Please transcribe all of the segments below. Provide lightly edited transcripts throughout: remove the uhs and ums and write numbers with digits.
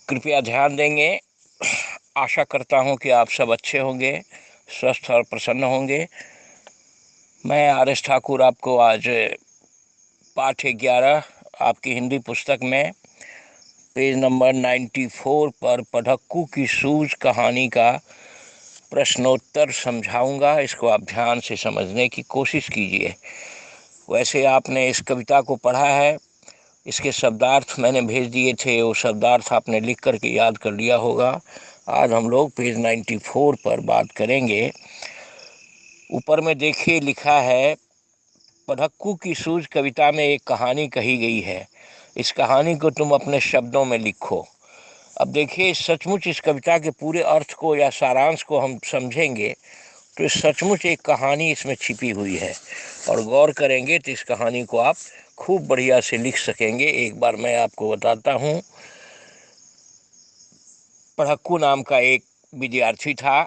कृपया ध्यान देंगे। आशा करता हूं कि आप सब अच्छे होंगे, स्वस्थ और प्रसन्न होंगे। मैं आर.एस. ठाकुर आपको आज पाठ 11 आपकी हिंदी पुस्तक में पेज नंबर 94 पर पढ़क्कू की सूझ कहानी का प्रश्नोत्तर समझाऊंगा। इसको आप ध्यान से समझने की कोशिश कीजिए। वैसे आपने इस कविता को पढ़ा है, इसके शब्दार्थ मैंने भेज दिए थे, वो शब्दार्थ आपने लिख करके याद कर लिया होगा। आज हम लोग पेज 94 पर बात करेंगे। ऊपर में देखिए लिखा है, पढ़क्कू की सूझ कविता में एक कहानी कही गई है। इस कहानी को तुम अपने शब्दों में लिखो। अब देखिए, सचमुच इस कविता के पूरे अर्थ को या सारांश को हम समझेंगे तो सचमुच एक कहानी इसमें छिपी हुई है, और गौर करेंगे तो इस कहानी को आप खूब बढ़िया से लिख सकेंगे। एक बार मैं आपको बताता हूँ। पढ़क्कू नाम का एक विद्यार्थी था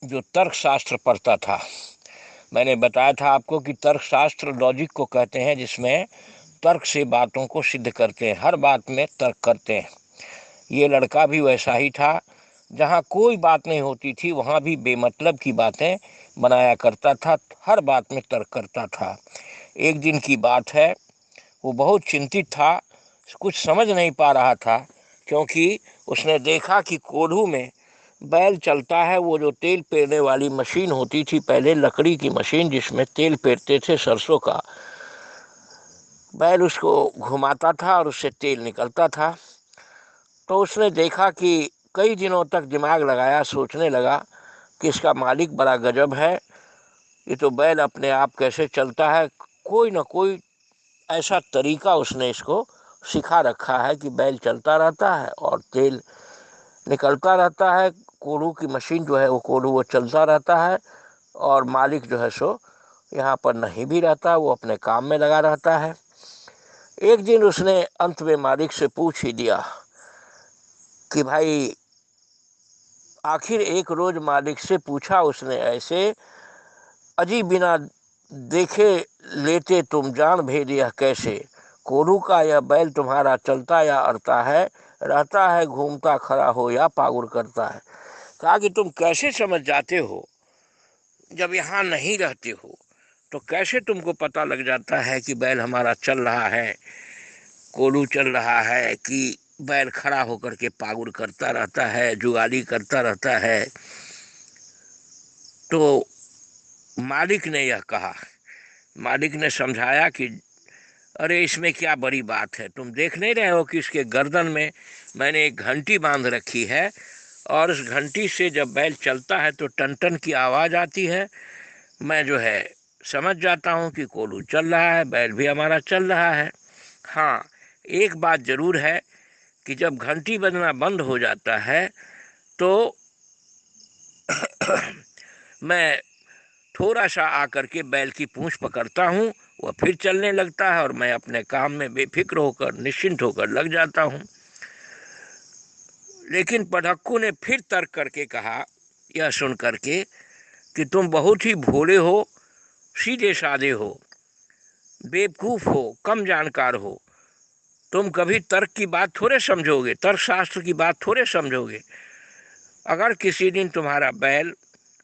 जो तर्कशास्त्र पढ़ता था। मैंने बताया था आपको कि तर्कशास्त्र लॉजिक को कहते हैं, जिसमें तर्क से बातों को सिद्ध करते हैं, हर बात में तर्क करते हैं। ये लड़का भी वैसा ही था। जहाँ कोई बात नहीं होती थी वहाँ भी बेमतलब की बातें बनाया करता था, हर बात में तर्क करता था। एक दिन की बात है, वो बहुत चिंतित था, कुछ समझ नहीं पा रहा था, क्योंकि उसने देखा कि कोल्हू में बैल चलता है। वो जो तेल पेरने वाली मशीन होती थी पहले, लकड़ी की मशीन जिसमें तेल पेरते थे सरसों का, बैल उसको घुमाता था और उससे तेल निकलता था। तो उसने देखा कि कई दिनों तक दिमाग लगाया, सोचने लगा कि इसका मालिक बड़ा गजब है। ये तो बैल अपने आप कैसे चलता है, कोई ना कोई ऐसा तरीका उसने इसको सिखा रखा है कि बैल चलता रहता है और तेल निकलता रहता है। कोल्हू की मशीन जो है वो कोल्हू वो चलता रहता है, और मालिक जो है सो यहाँ पर नहीं भी रहता, वो अपने काम में लगा रहता है। एक दिन उसने अंत में मालिक से पूछ ही दिया कि भाई, आखिर एक रोज मालिक से पूछा उसने ऐसे, अजी बिना देखे लेते तुम जान भेद यह कैसे, कोल्हू का यह बैल तुम्हारा चलता या अड़ता है, रहता है घूमता खड़ा हो या पागुर करता है। कहा कि तुम कैसे समझ जाते हो, जब यहाँ नहीं रहते हो तो कैसे तुमको पता लग जाता है कि बैल हमारा चल रहा है, कोल्हू चल रहा है, कि बैल खड़ा होकर के पागुर करता रहता है, जुगाली करता रहता है। तो मालिक ने यह कहा, मालिक ने समझाया कि अरे इसमें क्या बड़ी बात है, तुम देख नहीं रहे हो कि इसके गर्दन में मैंने एक घंटी बांध रखी है, और उस घंटी से जब बैल चलता है तो टन टन की आवाज़ आती है। मैं जो है समझ जाता हूँ कि कोल्हू चल रहा है, बैल भी हमारा चल रहा है। हाँ, एक बात जरूर है कि जब घंटी बजना बंद हो जाता है तो मैं थोड़ा सा आकर के बैल की पूंछ पकड़ता हूँ, वह फिर चलने लगता है, और मैं अपने काम में बेफिक्र होकर निश्चिंत होकर लग जाता हूँ। लेकिन पढ़क्कू ने फिर तर्क करके कहा, यह सुन करके कि तुम बहुत ही भोले हो, सीधे साधे हो, बेवकूफ हो, कम जानकार हो। तुम कभी तर्क की बात थोड़े समझोगे, तर्क शास्त्र की बात थोड़े समझोगे। अगर किसी दिन तुम्हारा बैल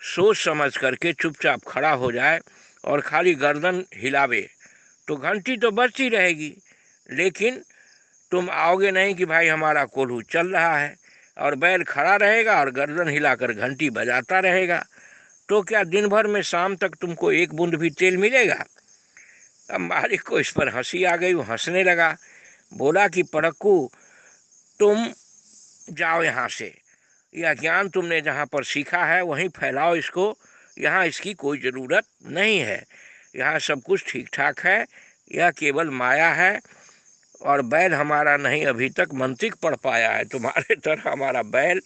सोच समझ करके चुपचाप खड़ा हो जाए और खाली गर्दन हिलावे तो घंटी तो बजती रहेगी, लेकिन तुम आओगे नहीं कि भाई हमारा कोल्हू चल रहा है, और बैल खड़ा रहेगा और गर्दन हिलाकर घंटी बजाता रहेगा। तो क्या दिन भर में शाम तक तुमको एक बूंद भी तेल मिलेगा? अब मालिक को इस पर हंसी आ गई, वो हंसने लगा, बोला कि पढ़क्कू, तुम जाओ यहाँ से, यह ज्ञान तुमने जहाँ पर सीखा है वहीं फैलाओ इसको, यहाँ इसकी कोई ज़रूरत नहीं है। यहाँ सब कुछ ठीक ठाक है, यह केवल माया है, और बैल हमारा नहीं अभी तक मंतिक पढ़ पाया है। तुम्हारे तरह हमारा बैल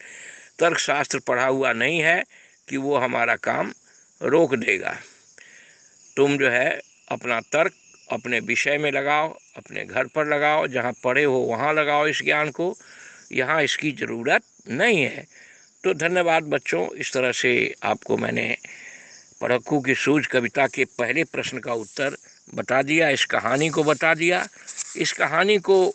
तर्कशास्त्र पढ़ा हुआ नहीं है कि वो हमारा काम रोक देगा। तुम जो है अपना तर्क अपने विषय में लगाओ, अपने घर पर लगाओ, जहाँ पढ़े हो वहाँ लगाओ इस ज्ञान को, यहाँ इसकी ज़रूरत नहीं है। तो धन्यवाद बच्चों, इस तरह से आपको मैंने पढ़क्कू की सूझ कविता के पहले प्रश्न का उत्तर बता दिया, इस कहानी को बता दिया। इस कहानी को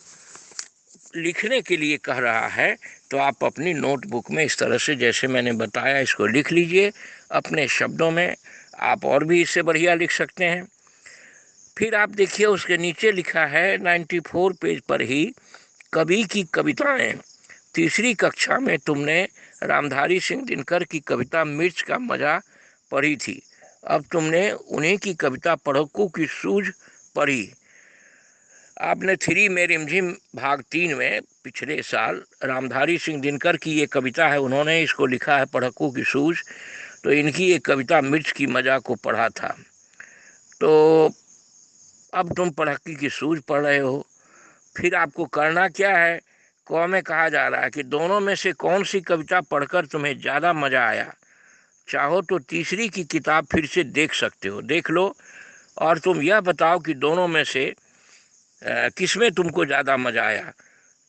लिखने के लिए कह रहा है तो आप अपनी नोटबुक में इस तरह से जैसे मैंने बताया इसको लिख लीजिए अपने शब्दों में। आप और भी इससे बढ़िया लिख सकते हैं। फिर आप देखिए उसके नीचे लिखा है 94 पेज पर ही, कवि की कविताएं। तीसरी कक्षा में तुमने रामधारी सिंह दिनकर की कविता मिर्च का मजा पढ़ी थी, अब तुमने उन्हीं की कविता पढ़क्कू की सूझ पढ़ी। आपने थ्री में रिमझिम भाग 3 में पिछले साल रामधारी सिंह दिनकर की ये कविता है, उन्होंने इसको लिखा है पढ़क्कू की सूझ, तो इनकी ये कविता मिर्च की मजा को पढ़ा था। तो अब तुम पढ़क्की की सूझ पढ़ रहे हो। फिर आपको करना क्या है, क में कहा जा रहा है कि दोनों में से कौन सी कविता पढ़कर तुम्हें ज़्यादा मज़ा आया। चाहो तो तीसरी की किताब फिर से देख सकते हो, देख लो और तुम यह बताओ कि दोनों में से किसमें तुमको ज़्यादा मज़ा आया।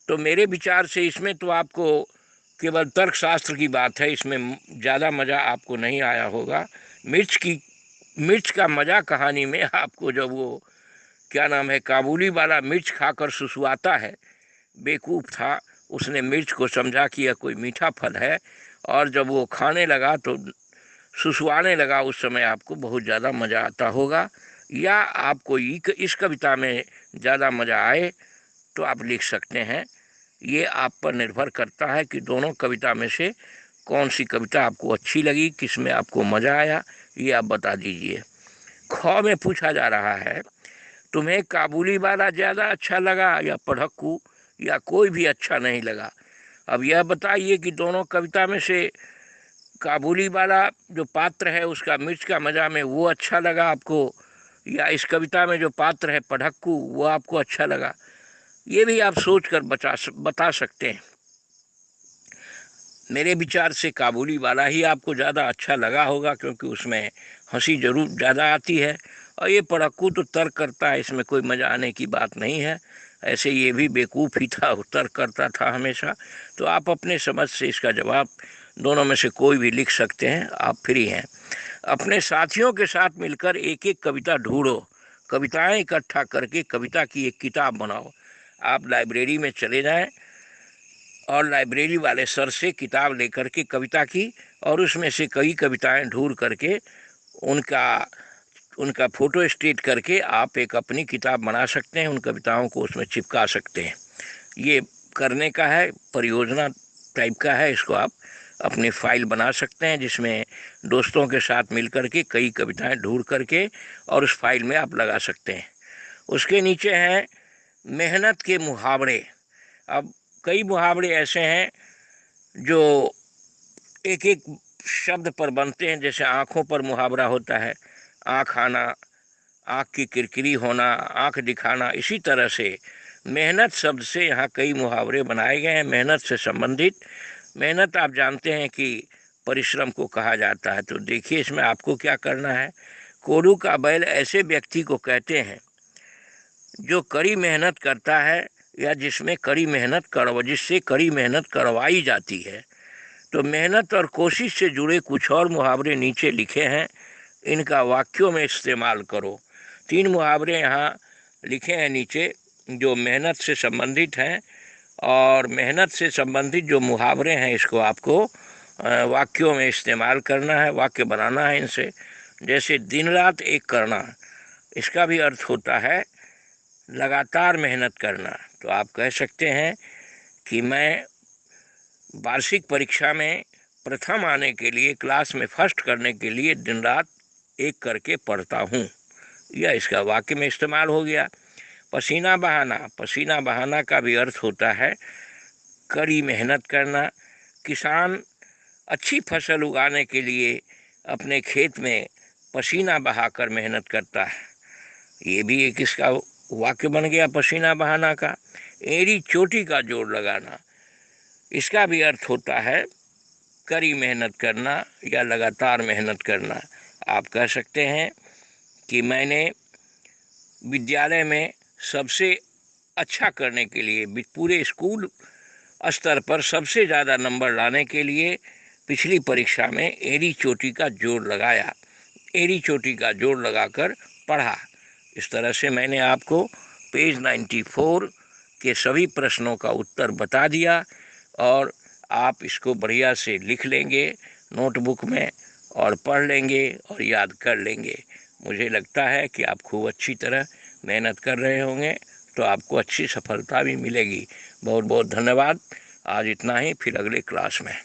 तो मेरे विचार से इसमें तो आपको केवल तर्कशास्त्र की बात है, इसमें ज़्यादा मज़ा आपको नहीं आया होगा। मिर्च का मज़ा कहानी में आपको जब वो क्या नाम है काबुली वाला मिर्च खाकर सुसुआता है, बेवकूफ़ था, उसने मिर्च को समझा कि यह कोई मीठा फल है, और जब वो खाने लगा तो सुसुआने लगा, उस समय आपको बहुत ज़्यादा मज़ा आता होगा। या आपको इस कविता में ज़्यादा मज़ा आए तो आप लिख सकते हैं। ये आप पर निर्भर करता है कि दोनों कविता में से कौन सी कविता आपको अच्छी लगी, किस में आपको मज़ा आया, ये आप बता दीजिए। ख में पूछा जा रहा है तुम्हें काबुली वाला ज़्यादा अच्छा लगा या पढ़क्कू, या कोई भी अच्छा नहीं लगा। अब यह बताइए कि दोनों कविता में से काबुली वाला जो पात्र है उसका मिर्च का मज़ा में वो अच्छा लगा आपको, या इस कविता में जो पात्र है पढ़क्कू वो आपको अच्छा लगा। ये भी आप सोच कर बता सकते हैं। मेरे विचार से काबुली वाला ही आपको ज़्यादा अच्छा लगा होगा, क्योंकि उसमें हंसी जरूर ज़्यादा आती है, और ये पढ़क्कू तो तर्क करता है, इसमें कोई मज़ा आने की बात नहीं है। ऐसे ये भी बेवकूफ़ ही था, तर्क करता था हमेशा। तो आप अपने समझ से इसका जवाब दोनों में से कोई भी लिख सकते हैं, आप फ्री हैं। अपने साथियों के साथ मिलकर एक एक कविता ढूंढो, कविताएं इकट्ठा करके कविता की एक किताब बनाओ। आप लाइब्रेरी में चले जाएं और लाइब्रेरी वाले सर से किताब लेकर के कविता की, और उसमें से कई कविताएं ढूंढ करके उनका उनका फोटो स्टेट करके आप एक अपनी किताब बना सकते हैं, उन कविताओं को उसमें चिपका सकते हैं। ये करने का है, परियोजना टाइप का है, इसको आप अपनी फाइल बना सकते हैं जिसमें दोस्तों के साथ मिलकर के कई कविताएं ढूंढ करके और उस फाइल में आप लगा सकते हैं। उसके नीचे हैं मेहनत के मुहावरे। अब कई मुहावरे ऐसे हैं जो एक एक शब्द पर बनते हैं, जैसे आँखों पर मुहावरा होता है, आँख आना, आँख की किरकिरी होना, आँख दिखाना। इसी तरह से मेहनत शब्द से यहाँ कई मुहावरे बनाए गए हैं मेहनत से संबंधित। मेहनत आप जानते हैं कि परिश्रम को कहा जाता है। तो देखिए इसमें आपको क्या करना है। कोल्हू का बैल ऐसे व्यक्ति को कहते हैं जो कड़ी मेहनत करता है, या जिससे कड़ी मेहनत करवाई जाती है। तो मेहनत और कोशिश से जुड़े कुछ और मुहावरे नीचे लिखे हैं, इनका वाक्यों में इस्तेमाल करो। 3 मुहावरे यहाँ लिखे हैं नीचे जो मेहनत से संबंधित हैं, और मेहनत से संबंधित जो मुहावरे हैं इसको आपको वाक्यों में इस्तेमाल करना है, वाक्य बनाना है इनसे। जैसे दिन रात एक करना, इसका भी अर्थ होता है लगातार मेहनत करना। तो आप कह सकते हैं कि मैं वार्षिक परीक्षा में प्रथम आने के लिए, क्लास में फर्स्ट करने के लिए दिन रात एक करके पढ़ता हूँ। यह इसका वाक्य में इस्तेमाल हो गया। पसीना बहाना, पसीना बहाना का भी अर्थ होता है कड़ी मेहनत करना। किसान अच्छी फसल उगाने के लिए अपने खेत में पसीना बहाकर मेहनत करता है। ये भी एक इसका वाक्य बन गया पसीना बहाना का। एड़ी चोटी का जोड़ लगाना, इसका भी अर्थ होता है कड़ी मेहनत करना या लगातार मेहनत करना। आप कह सकते हैं कि मैंने विद्यालय में सबसे अच्छा करने के लिए, पूरे स्कूल स्तर पर सबसे ज़्यादा नंबर लाने के लिए पिछली परीक्षा में एड़ी चोटी का जोड़ लगाया, एड़ी चोटी का जोड़ लगाकर पढ़ा। इस तरह से मैंने आपको पेज 94 के सभी प्रश्नों का उत्तर बता दिया, और आप इसको बढ़िया से लिख लेंगे नोटबुक में और पढ़ लेंगे और याद कर लेंगे। मुझे लगता है कि आप खूब अच्छी तरह मेहनत कर रहे होंगे, तो आपको अच्छी सफलता भी मिलेगी। बहुत बहुत धन्यवाद। आज इतना ही, फिर अगले क्लास में।